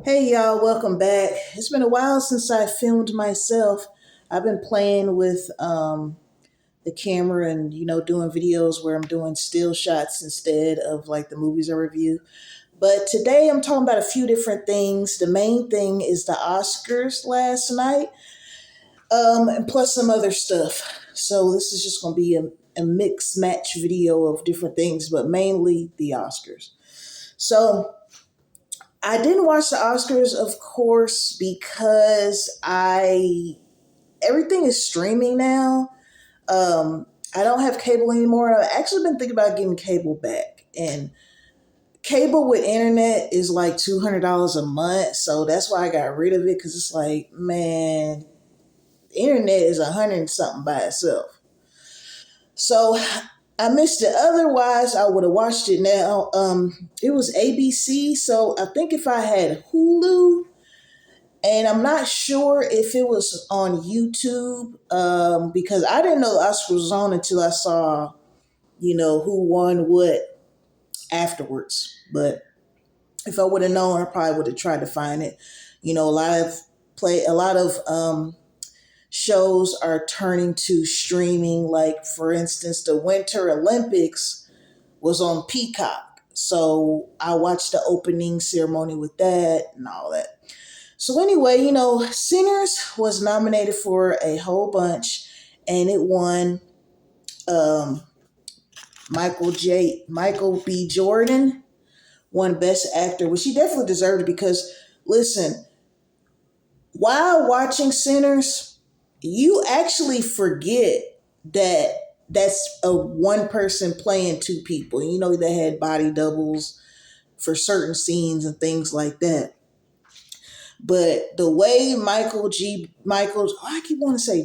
Hey y'all, welcome back. It's been a while since I filmed myself. I've been playing with the camera and doing videos where I'm doing still shots instead of like the movies I review. But today I'm talking about a few different things. The main thing is the Oscars last night, and plus some other stuff. So this is just going to be a mix match video of different things, but mainly the Oscars. So I didn't watch the Oscars, of course, because I everything is streaming now. I don't have cable anymore. I've actually been thinking about getting cable back, and cable with internet is like $200 a month. So that's why I got rid of it because it's like, man, the internet is 100 and something by itself. So I missed it. Otherwise, I would have watched it now. It was ABC, so I think if I had Hulu. And I'm not sure if it was on YouTube because I didn't know the Oscars was on until I saw, who won what afterwards. But if I would have known, I probably would have tried to find it. A lot of shows are turning to streaming. Like for instance, the Winter Olympics was on Peacock, so I watched the opening ceremony with that and all that. So anyway, Sinners was nominated for a whole bunch, and it won. Um, Michael B. Jordan won Best Actor, which he definitely deserved it because, listen, while watching Sinners, you actually forget that that's a one person playing two people. They had body doubles for certain scenes and things like that. But the way I keep wanting to say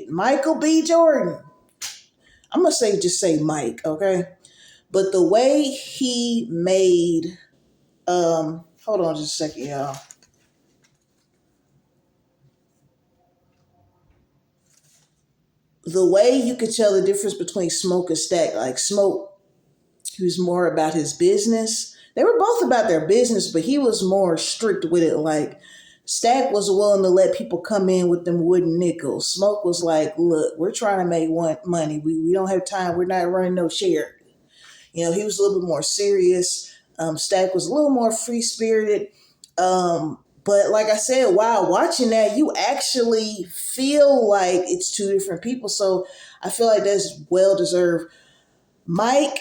Michael B. Jordan. I'm gonna just say Mike, okay? But the way he made, hold on just a second, y'all. The way you could tell the difference between Smoke and Stack, like Smoke, he was more about his business. They were both about their business, but he was more strict with it. Like Stack was willing to let people come in with them wooden nickels. Smoke was like, look, we're trying to make money. We don't have time. We're not running no charity. He was a little bit more serious. Stack was a little more free spirited. But like I said, while watching that, you actually feel like it's two different people. So I feel like that's well deserved. Mike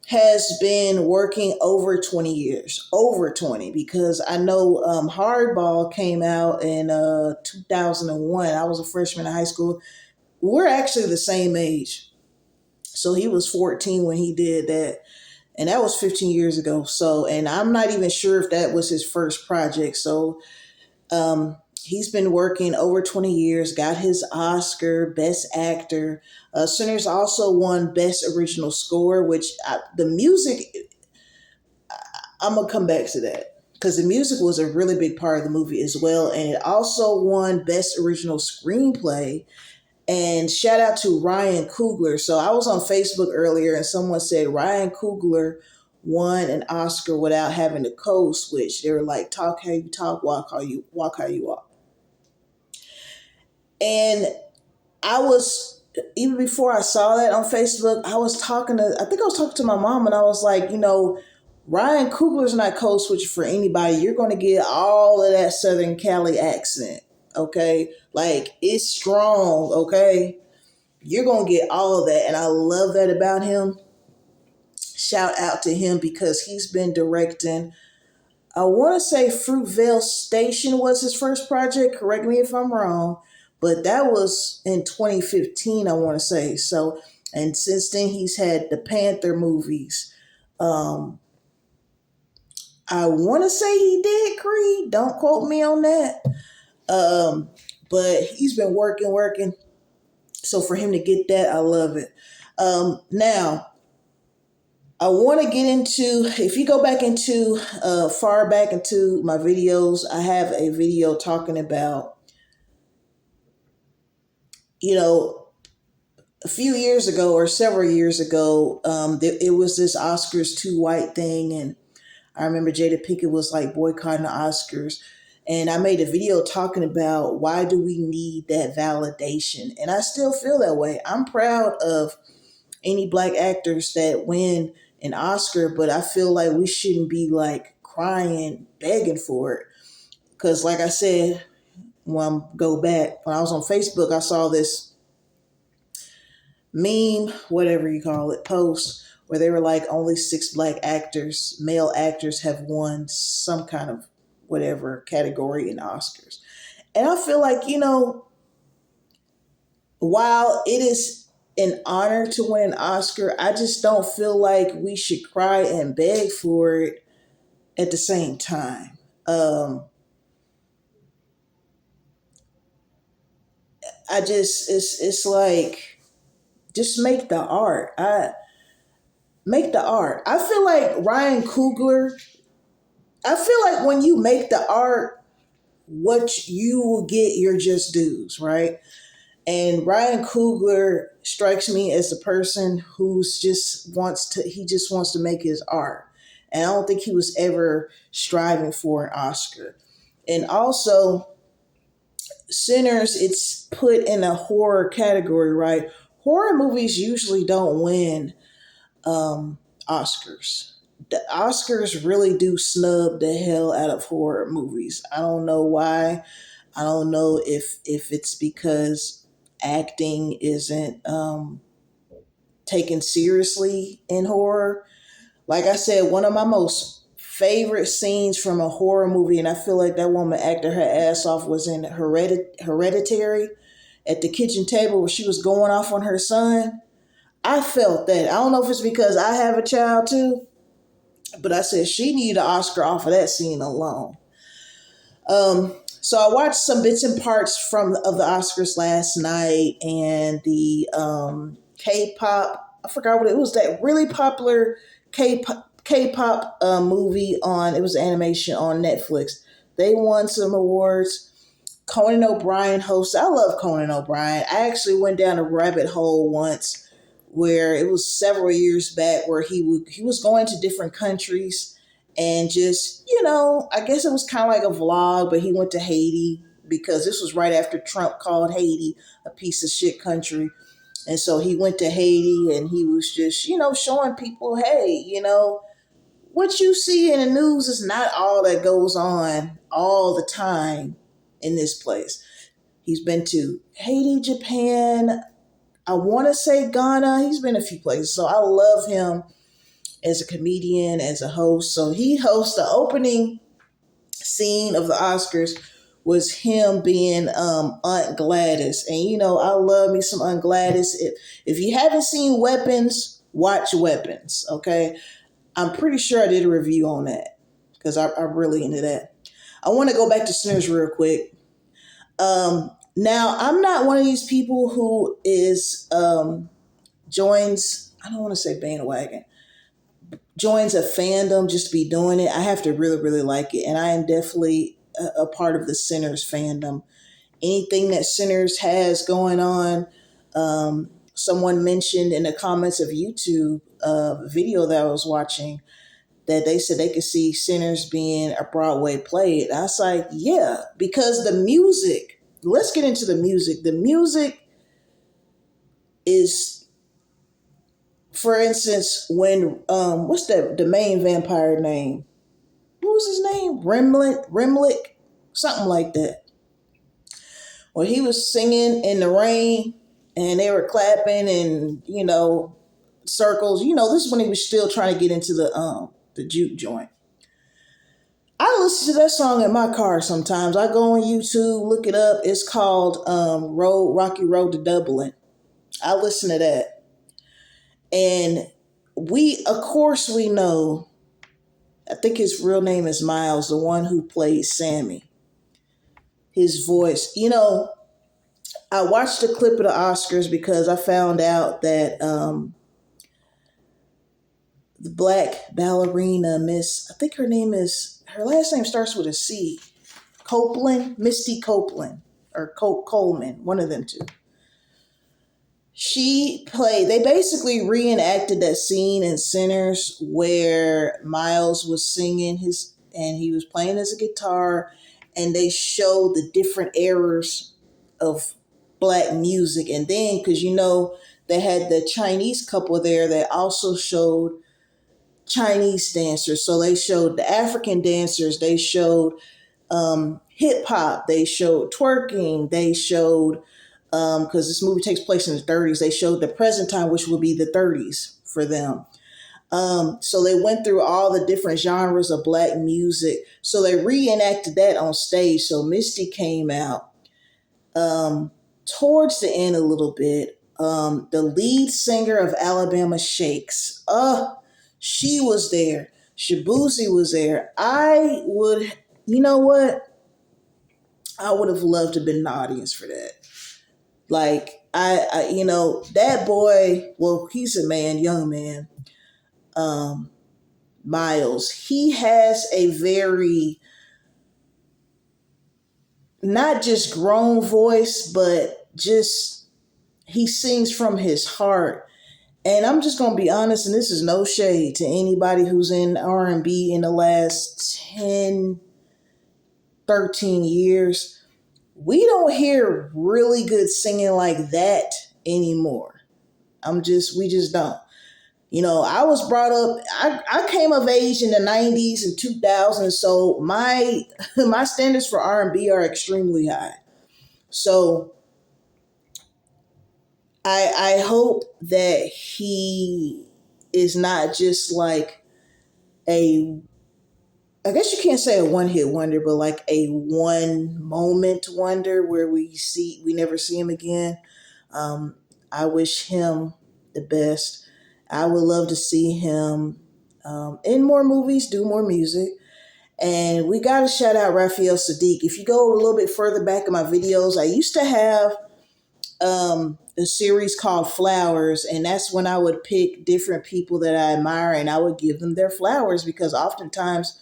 has been working over 20 years, over 20, because I know Hardball came out in 2001. I was a freshman in high school. We're actually the same age. So he was 14 when he did that. And that was 15 years ago. So, and I'm not even sure if that was his first project. So, he's been working over 20 years, got his Oscar, Best Actor. Sinners also won Best Original Score, which the music, I'm going to come back to that because the music was a really big part of the movie as well. And it also won Best Original Screenplay. And shout out to Ryan Coogler. So I was on Facebook earlier and someone said Ryan Coogler won an Oscar without having to code switch. They were like, talk how you talk, walk how you walk. And I was, even before I saw that on Facebook, I think I was talking to my mom and I was like, Ryan Coogler's not code switching for anybody. You're going to get all of that Southern Cali accent. Okay. Like it's strong. Okay. You're going to get all of that. And I love that about him. Shout out to him because he's been directing. I want to say Fruitvale Station was his first project. Correct me if I'm wrong. But that was in 2015, I want to say. So, and since then, he's had the Panther movies. Um, I want to say he did Creed. Don't quote me on that. But he's been working. So for him to get that, I love it. Now, I want to get into, if you go back into, far back into my videos, I have a video talking about, a few years ago or several years ago, it was this Oscars too white thing. And I remember Jada Pinkett was like boycotting the Oscars. And I made a video talking about why do we need that validation? And I still feel that way. I'm proud of any black actors that win an Oscar, but I feel like we shouldn't be like crying, begging for it. Because, like I said, when I go back, when I was on Facebook, I saw this meme, whatever you call it, post where they were like, only 6 black actors, male actors, have won some kind of whatever category in Oscars. And I feel like, while it is an honor to win an Oscar, I just don't feel like we should cry and beg for it at the same time. It's like, just make the art. Make the art. I feel like Ryan Coogler, I feel like when you make the art, what you will get your just dues, right? And Ryan Coogler strikes me as the person who's he just wants to make his art. And I don't think he was ever striving for an Oscar. And also, Sinners, it's put in a horror category, right? Horror movies usually don't win Oscars. The Oscars really do snub the hell out of horror movies. I don't know why. I don't know if it's because acting isn't taken seriously in horror. Like I said, one of my most favorite scenes from a horror movie, and I feel like that woman acted her ass off, was in Hereditary, at the kitchen table where she was going off on her son. I felt that. I don't know if it's because I have a child too, but I said she needed an Oscar off of that scene alone. So I watched some bits and parts of the Oscars last night, and the K-pop. I forgot what it was. That really popular K-pop movie on. It was animation on Netflix. They won some awards. Conan O'Brien hosts. I love Conan O'Brien. I actually went down a rabbit hole once where it was several years back where he was going to different countries and just, I guess it was kind of like a vlog, but he went to Haiti because this was right after Trump called Haiti a piece of shit country. And so he went to Haiti and he was just, showing people, hey, what you see in the news is not all that goes on all the time in this place. He's been to Haiti, Japan, I want to say Ghana. He's been a few places. So I love him as a comedian, as a host. So he hosts the opening scene of the Oscars was him being Aunt Gladys. And, I love me some Aunt Gladys. If you haven't seen Weapons, watch Weapons, okay? I'm pretty sure I did a review on that because I'm really into that. I want to go back to Sinners real quick. Now, I'm not one of these people who is joins, I don't want to say bandwagon, joins a fandom just to be doing it. I have to really, really like it. And I am definitely a part of the Sinners fandom. Anything that Sinners has going on, someone mentioned in the comments of YouTube video that I was watching that they said they could see Sinners being a Broadway play. And I was like, yeah, because the music, let's get into the music. The music is, for instance, when, what's the main vampire name? What was his name? Remlick, something like that. When he was singing in the rain and they were clapping and, circles, this is when he was still trying to get into the juke joint. I listen to that song in my car sometimes. I go on YouTube, look it up. It's called Rocky Road to Dublin. I listen to that. And of course we know, I think his real name is Miles, the one who played Sammy. His voice. I watched a clip of the Oscars because I found out that the black ballerina, I think her last name starts with a C. Misty Copeland, or Coleman, one of them two. They basically reenacted that scene in Sinners where Miles was singing and he was playing his guitar, and they showed the different eras of black music. And then, because they had the Chinese couple there that also showed Chinese dancers. So they showed the African dancers, they showed hip hop, they showed twerking, they showed because this movie takes place in the 30s. They showed the present time, which would be the 30s for them. So they went through all the different genres of black music. So they reenacted that on stage. So Misty came out towards the end a little bit. The lead singer of Alabama Shakes, she was there. Shabuzi was there. You know what? I would have loved to have been in the audience for that. Like that boy. Well, he's a man, young man. Miles. He has a very not just grown voice, but just he sings from his heart. And I'm just gonna be honest, and this is no shade to anybody who's in R&B in the last 10, 13 years. We don't hear really good singing like that anymore. We just don't. I was brought up, I came of age in the 90s and 2000s, so my my standards for R&B are extremely high. So I hope that he is not just like I guess you can't say a one-hit wonder, but like a one moment wonder where we never see him again. I wish him the best. I would love to see him in more movies, do more music. And we got to shout out Raphael Sadiq. If you go a little bit further back in my videos, I used to have a series called Flowers, and that's when I would pick different people that I admire and I would give them their flowers, because oftentimes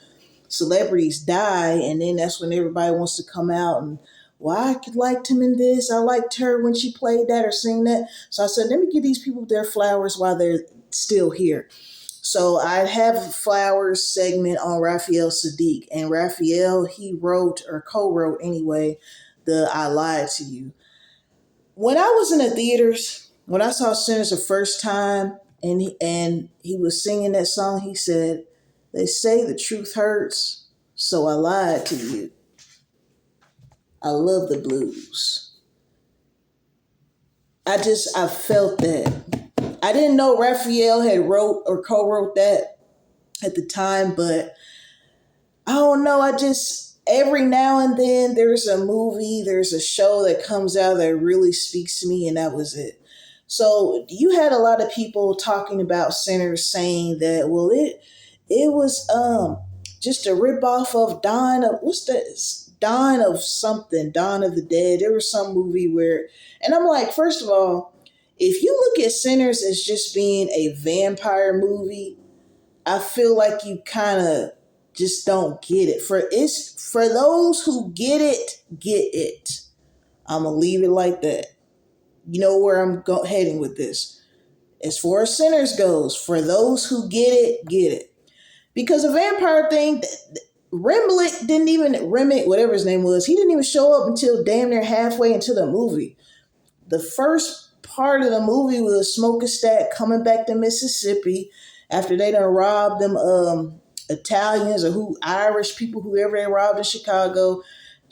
celebrities die, and then that's when everybody wants to come out and, well, I liked him in this, I liked her when she played that or sang that. So I said, let me give these people their flowers while they're still here. So I have a flowers segment on Raphael Sadiq, and Raphael, he wrote or co-wrote anyway the I Lied to You. When I was in the theaters, when I saw Sinners the first time, and he was singing that song, he said, they say the truth hurts, so I lied to you. I love the blues. I felt that. I didn't know Raphael had wrote or co-wrote that at the time, but I don't know. Every now and then there's a movie, there's a show that comes out that really speaks to me, and that was it. So you had a lot of people talking about Sinners saying that, well, it was just a ripoff of Dawn of something, Dawn of the Dead. There was some movie where, and I'm like, first of all, if you look at Sinners as just being a vampire movie, I feel like you kind of just don't get it. For those who get it. I'm gonna leave it like that. You know where I'm heading with this. As far as Sinners goes, for those who get it. Because a vampire thing, Remick, whatever his name was, he didn't even show up until damn near halfway into the movie. The first part of the movie was Smoke Stack coming back to Mississippi after they done robbed them Italians or Irish people, whoever they robbed in Chicago,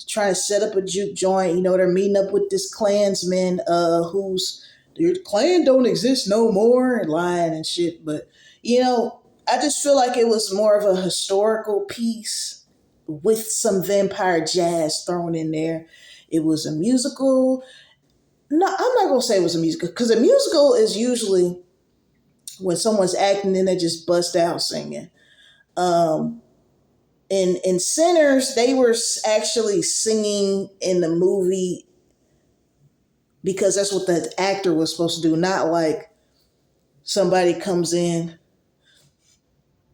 trying to set up a juke joint. They're meeting up with this Klansman who's their Klan don't exist no more and lying and shit. But I just feel like it was more of a historical piece with some vampire jazz thrown in there. It was a musical. No, I'm not going to say it was a musical, because a musical is usually when someone's acting and they just bust out singing. In Sinners, they were actually singing in the movie because that's what the actor was supposed to do, not like somebody comes in,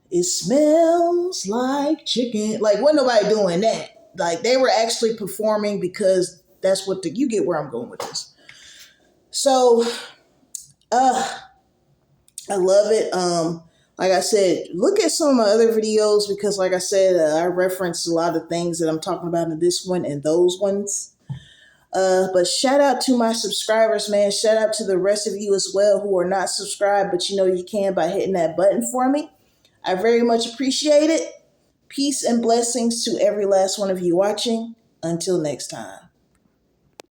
it smells like chicken. Like, wasn't nobody doing that. Like, they were actually performing because that's what you get where I'm going with this. So Uh, I love it. Like I said, look at some of my other videos because, like I said, I reference a lot of things that I'm talking about in this one and those ones. But shout out to my subscribers, man. Shout out to the rest of you as well who are not subscribed, but you know you can by hitting that button for me. I very much appreciate it. Peace and blessings to every last one of you watching. Until next time.